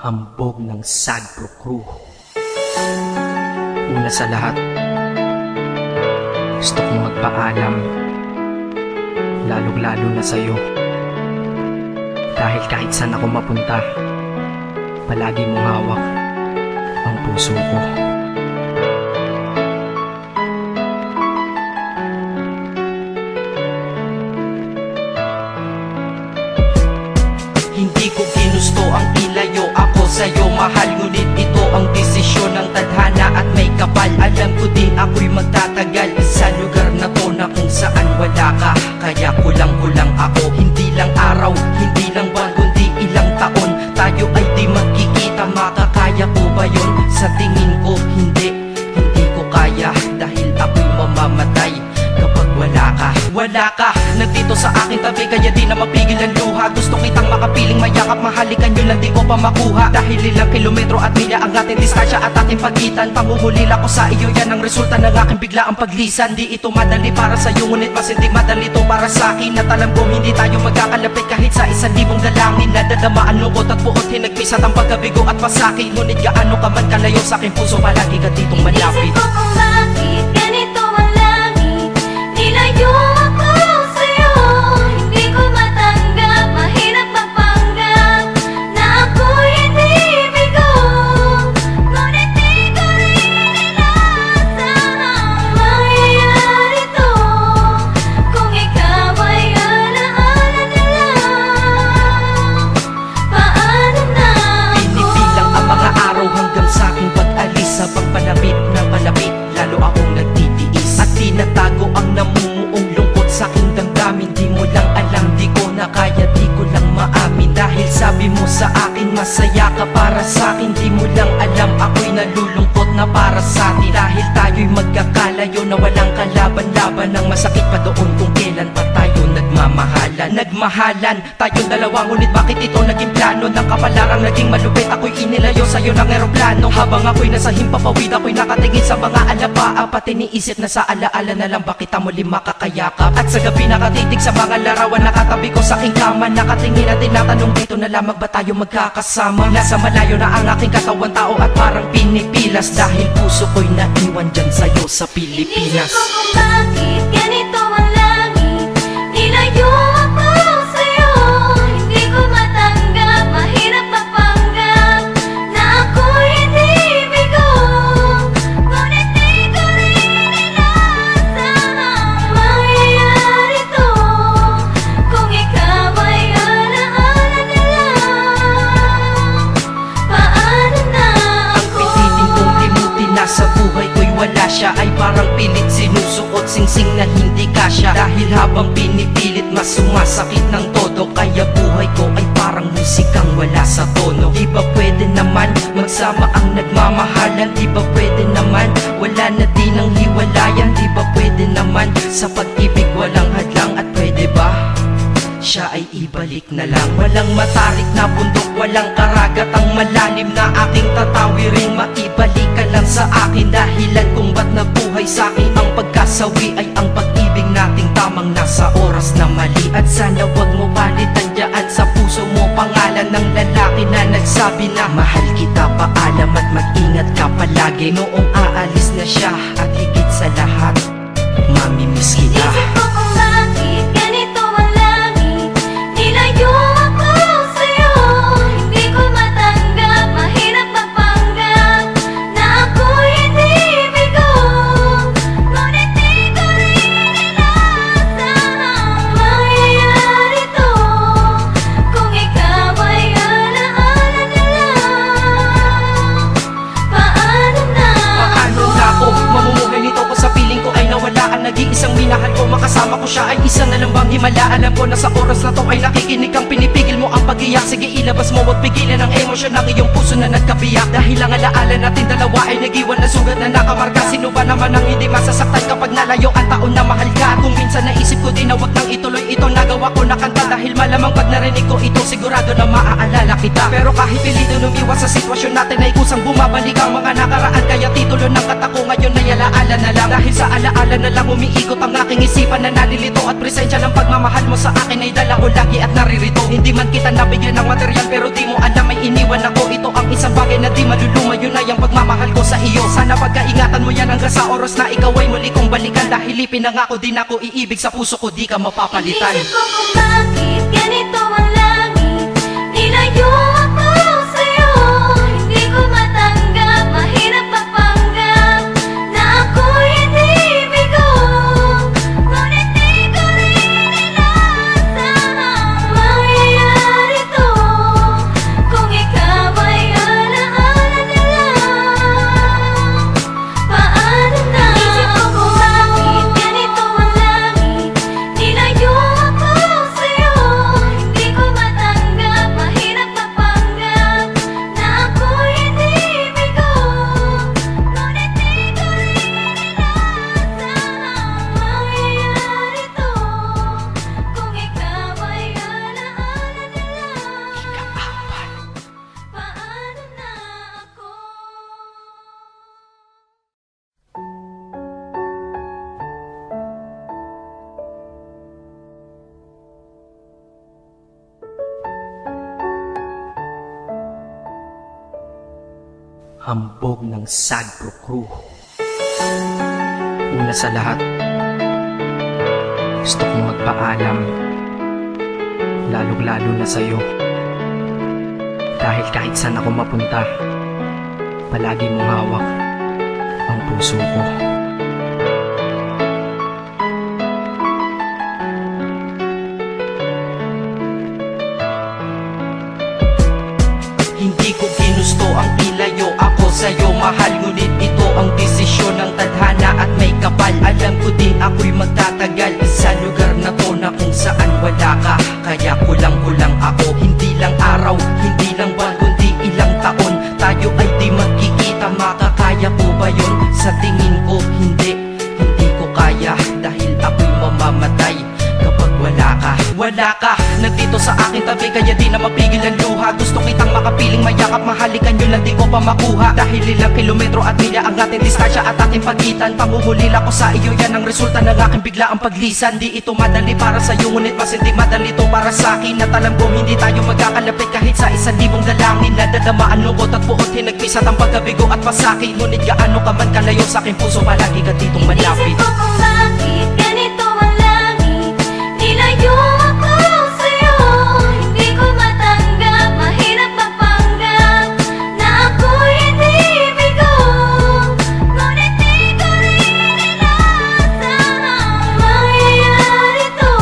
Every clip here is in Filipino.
Hambog ng Sagpro Crew. Una sa lahat, gusto kong magpaalam, lalong-lalo na sa'yo. Dahil kahit saan ako mapunta, palagi mong hawak ang puso ko. Hindi ko ginusto ang ilayo ako sa'yo, mahal. Ngunit ito ang desisyon ng tadhana at may kapal. Alam ko din ako'y magtatagal sa lugar na to na kung saan wala ka. Kaya kulang-kulang ako, hindi lang araw, hindi lang buwan, kundi ilang taon. Tayo ay di magkikita, makakaya ko ba yun? Sa tingin ko hindi ko kaya. Dahil ako'y mamamatay kapag wala ka. Wala ka, nandito sa aking tabi, kaya di na mapigil ang luha. Gusto kitang makapiling, mayakap, mahalikan, yun lang di ko pa makuha. Dahil ilang kilometro at milya ang ating distansya at ating pagitan. Pangungulila ko sa iyo, yan ang resulta ng aking biglaang paglisan. Di ito madali para sa'yo, ngunit mas hindi madali to para sa'kin. At alam ko hindi tayo magkakalapit kahit sa 1,000 dalangin. Nadadamaan lungkot at puot, hinagpisat ang pagkabigo at pasakit. Ngunit gaano ka man kalayo sa aking puso, palagi ka ditong malapit. Isip ko kung bakit ganito ang langit, nilayo ako sa'yo. Hindi ko matanggap, mahirap magpanggap na ako'y hindi bigo. Ngunit di ko rin inasahang mangyayari to. Kung ikaw ay alaala na lang, paano na ako? Pinipilang ang mga araw hanggang sa aking pag-alis. Sa pagpalapit ng palapit, lalo akong nagtitiis. At tinatago ang namumuong lungkot sa aking damdamin. Di mo lang alam, di ko na kaya, di ko lang maamin. Dahil sabi mo sa akin, masaya ka para sa akin. Di mo lang alam, ako'y nalulungkot na para sa atin. Dahil tayo'y magkakalayo na walang kalaban-laban. Ang masakit pa doon kung kailan pa tayo nagmamahalan. Nagmahalan, tayong dalawa, ngunit bakit ito naging plano? Ng kapalarang naging malupit, ako'y inilayo sa'yo ng eroplano. Habang ako'y nasa himpapawid, ako'y nakatingin sa mga alapaa. Pati niisip na sa alaala na lang, bakit muli makakayakap? At sa gabi nakatitig sa mga larawan, nakatabi ko sa aking kama. Nakatingin at tinatanong, dito na lamang ba tayo magkakasama? Nasa malayo na ang aking katawan, tao at parang pinipilas. Dahil puso ko'y naiwan dyan sa'yo sa Pilipinas. Inisip ko kung bakit ganito ang langit, nilayo ako sa'yo. Hindi ko matanggap, mahirap magpanggap na ako'y hindi bigo. Ngunit di ko rin inasahang mangyayari to. Kung ikaw ay alaala na lang, paano na Ang ako? pilitin kong limutin na sa buhay ko'y wala siya, ay parang pilit sinusuot, singsing na hindi kasya. Dahil habang pinipilit, mas sumasakit ng todo. Kaya buhay ko ay parang musikang wala sa tono. Di ba pwede naman magsama ang nagmamahalan? Di ba pwede naman wala na din ang hiwalayan? Di ba pwede naman sa pag-ibig walang hadlang? At pwede ba siya ay ibalik na lang? Walang matarik na bundok, walang karagat ang malalim na aking tatawirin. Maibalik ka lang sa akin, dahilan kung ba't nabuhay sa akin ang pagkasawi ay ang pag-ibig nating tamang nasa oras na mali. At sana wag mo palitan dyan sa puso mo pangalan ng lalaki na nagsabi na mahal kita, paalam at mag-ingat ka palagi. Noong aalis na siya at higit sa lahat, mamimiss kita. Isip ko kung bakit ganito ang langit, nilayo ako sa'yo. Hindi ko matanggap, mahirap magpanggap na ako'y hindi bigo. Ngunit di ko rin inasahang mangyayari to. Kung ikaw ay alaala na lang, paano na Paano na ako mamumuhay nito ko sa piling ko ay nawala ang nag-iisang minahal ko? Makasama ko siya ay isa na lang bang himala? Alam ko na sa oras na to ay nakikinig kang pinipigil mo ang pag-iyak. Sige ilabas mo, wag pigilan ang emosyon ng iyong puso na nagkabiyak. Dahil ang alaala natin dalawa ay nag-iwan na sugat na nakamarka. Sino ba naman ang hindi masasaktan kapag nalayo ang taon na mahal ka? Kung minsan naisip ko din na wag nang ituloy ito, nagawa ko na kanta. Dahil malamang pag narinig ko ito, sigurado na maaalala kita. Pero kahit pilito lumiwas sa sitwasyon natin ay kusang bumabalik ang mga nakaraan. Kaya titulo ng kata ko ngayon ay alaala na lang. Dahil sa alaala na lang umiikot ang aking isipan na nalilito. At presensya ng pagmamahal mo sa akin ay dala ko lagi at naririto. Hindi man kita nabigyan ng material, pero di mo alam may iniwan ako. Ito isang bagay na di maluluma, yun ay ang pagmamahal ko sa iyo. Sana pagkaingatan mo yan hanggang sa oras na ikaw ay muli kong balikan. Dahil ipinangako din ako iibig sa puso ko, di ka mapapalitan. Inisip ko kung bakit ganito ang langit. Nilayo ako sa'yo, hindi ko matanggap. Mahirap magpanggap na ako'y hindi bigo. Ngunit di ko rin inasahang mangyayari to. Kung ikaw ay alaala na lang, paano na? Inisip ko kung bakit ganito ang langit. Nilayo ako sa'yo, hindi ko matanggap. Mahirap magpanggap na ako'y hindi bigo. Ngunit di ko rin inasahang mangyayari to. Kung ikaw ay alaala na lang, paano na ako? Hambog ng Sagpro Crew. Una sa lahat, gusto kong magpaalam, lalong-lalo na sa'yo. Dahil kahit saan ako mapunta, palagi mong hawak ang puso ko. Hindi ko ginusto ang ilayo ako sa'yo, mahal. Ngunit ito ang desisyon ng tadhana at may kapal. Alam ko din ako'y magtatagal sa lugar na to na kung saan wala ka. Kaya kulang-kulang ako, hindi lang araw, hindi lang buwan, kundi ilang taon. Tayo ay di magkikita, makakaya po ba yun? Sa tingin ko hindi ko kaya. Dahil ako'y mamamatay kapag wala ka. Wala ka, nandito sa aking tabi, kaya di na mapigil ang luha. Gusto kitang makapiling, mayakap, mahalikan, yun lang di ko pa makuha. Dahil ilang kilometro at milya ang ating distansya at ating pagitan. Pangungulila ko sa iyo, yan ang resulta ng aking biglaang paglisan. Di ito madali para sa'yo, ngunit mas hindi madali to para sa'kin. At alam ko hindi tayo magkakalapit kahit sa 1,000 dalangin. Nadadamaan lungkot at buot, hinagpisat ang pagkabigo at pasakit. Ngunit gaano ka man kalayo sa aking puso, palagi ka ditong malapit. Inisip ko kung bakit ganito ang langit. Nilayo ako sa'yo, hindi ko matanggap. Mahirap magpanggap na ako'y hindi bigo. Ngunit di ko rin inasahang mangyayari to.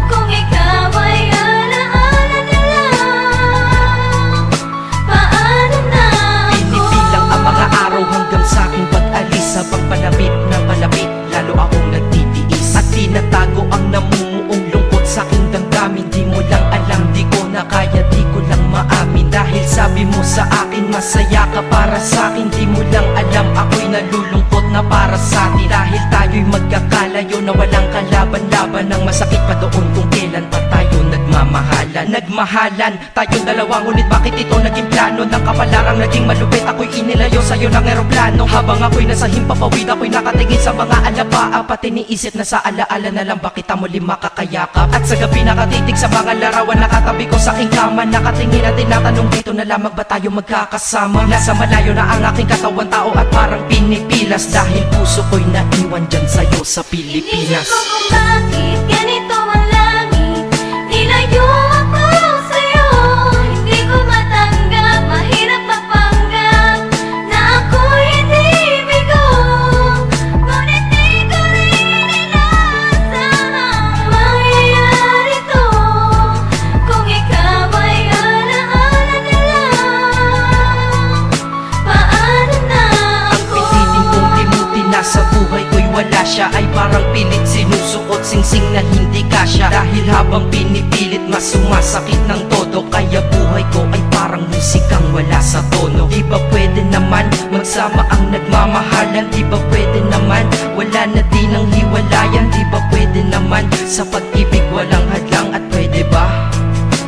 Kung ikaw ay alaala na lang, paano na ako? Pinipilang ang mga araw hanggang sa aking pag-alis. Sa pagpalapit ng palapit, lalo akong nagtitiis. At tinatago ang namumuong lungkot sa aking damdamin. Di mo lang alam, di ko na kaya, di ko lang maamin. Dahil sabi mo sa akin, masaya ka para sa akin. Di mo lang alam, ako'y nalulungkot na para sa atin. Dahil tayo'y magkakalayo na walang kalaban-laban. Ang masakit pa doon kung kailan pa tayo nagmamahalan. Nagmahalan, tayong dalawa, ngunit bakit ito naging plano? Ng kapalarang naging malupit, ako'y inilayo sa'yo ng eroplano. Habang ako'y nasa himpapawid, ako'y nakatingin sa mga alapaa. Pati niisip na sa alaala na lang, bakit ang muli makakayakap? At sa gabi nakatitig sa mga larawan, nakatabi ko sa aking kama. Nakatingin at tinatanong, dito na lamang ba tayo magkakasama? Nasa malayo na ang aking katawan, tao at parang pinipilas. Dahil puso ko'y naiwan dyan sa'yo sa Pilipinas. Inisip ko kung bakit ganito ang langit. Nilayo ako sa'yo, hindi ko matanggap. Mahirap magpanggap na ako'y hindi bigo. Ngunit di ko rin inasahang mangyayari to. Kung ikaw ay alaala na lang, paano na Ang ako? pilitin kong limutin na sa buhay ko'y wala siya. Ay parang pilit sinusuot, singsing na hindi kasya. Dahil habang pinipilit, mas sumasakit ng todo. Kaya buhay ko ay parang musikang wala sa tono. Di ba pwede naman magsama ang nagmamahalan? Di ba pwede naman wala na din ang hiwalayan? Di ba pwede naman sa pag-ibig walang hadlang? At pwede ba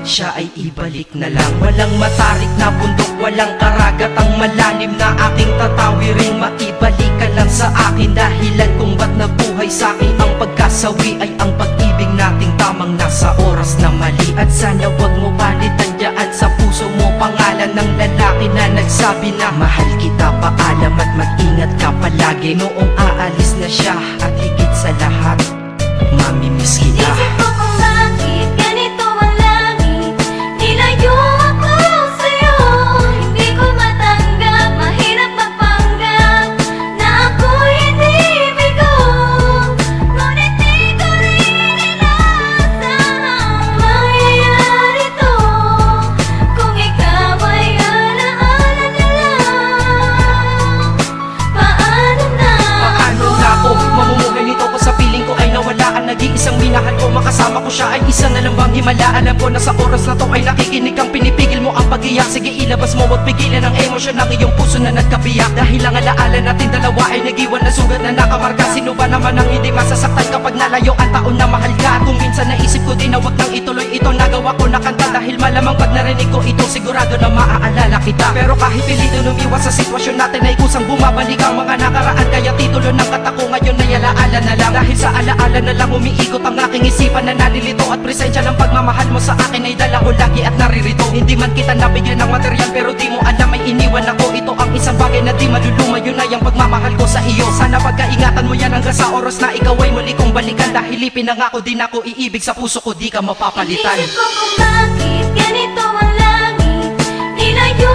siya ay ibalik na lang? Walang matarik na bundok, walang karagat ang malalim na aking tatawiring. Maibalik ka lang sa akin, dahilan kung ba't nabuhay sa akin ang pagkasawi ay ang pag-ibig nating tamang nasa oras na mali. At sana wag mo palitan dyan sa puso mo pangalan ng lalaki nagsabi na mahal kita, paalam at mag-ingat ka palagi. Noong aalis na siya at higit sa lahat, mamimiss kita. Isip ko kung bakit ganito ang langit. Nilayo ako sa'yo, hindi ko matanggap. Mahirap magpanggap na ako'y hindi bigo. Ngunit di ko rin inasahang mangyayari to. Kung ikaw ay alaala na lang, paano na? Paano na ako mamumuhay nito ko sa piling ko ay nawalaan? Nag-iisang minahal ko, makasama ko siya ay isa na lang bang himala? Alam ko na sa oras na to ay nakikinig kang pinipigil mo ang pag-iyak. Sige ilabas mo at pigilan ang emosyon ng iyong puso na nagkabiyak. Dahil ang alaala natin dalawa ay nag-iwan na sugat na nakamarka. Sino ba naman ang hindi masasaktan kapag nalayo ang taon na mahal ka? At kung minsan naisip ko din na wag nang ituloy ito, nagawa ko na kanta. Dahil malamang pag narinig ko ito, sigurado na maaalala kita. Pero kahit pilito lumiwas sa sitwasyon natin ay kusang bumabalik ang mga nakaraan. Kaya titulo ng kata ko ngayon ay alaala na lang. Dahil sa alaala na lang umiikot ang aking isipan na nalilito. At presensya ng pagmamahal mo sa akin ay dala ko lagi at naririto. Hindi man kita nabigyan ng material pero di mo alam ay iniwan ako. Ito ang isang bagay na di maluluma, yun ay ang pagmamahal ko sa iyo. Sana pagkaingatan mo yan hanggang sa oras na ikaw ay muli kong balikan. Dahil ipinangako din ako iibig sa puso ko, di ka mapapalitan. Isip ko kung bakit ganito ang langit. Nilayo